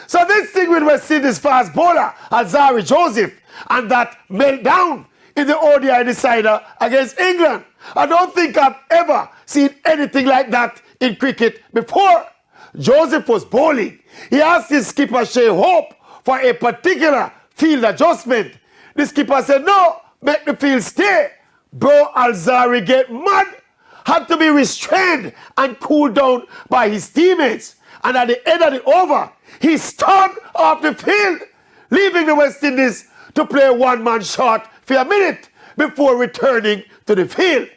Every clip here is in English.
So this thing with West Indies fast bowler, Alzarri Joseph, and that meltdown in the ODI decider against England. I don't think I've ever seen anything like that in cricket before. Joseph was bowling. He asked his skipper Shea Hope for a particular field adjustment. The skipper said, no, make the field stay. Bro, Alzarri get mad, had to be restrained and cooled down by his teammates. And at the end of the over, he stormed off the field, leaving the West Indies to play one-man shot for a minute before returning to the field.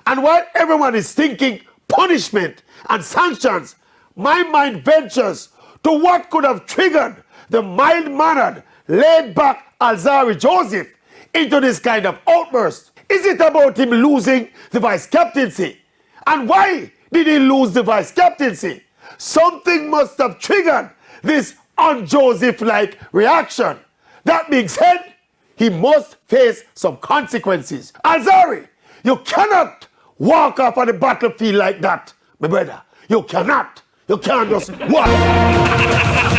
And while everyone is thinking punishment and sanctions, my mind ventures to what could have triggered the mild-mannered, laid-back Alzarri Joseph into this kind of outburst. Is it about him losing the vice-captaincy? And why did he lose the vice-captaincy? Something must have triggered this un-Joseph-like reaction. That being said, he must face some consequences. Alzarri, you cannot walk off on the battlefield like that, my brother. You cannot. You can't just walk.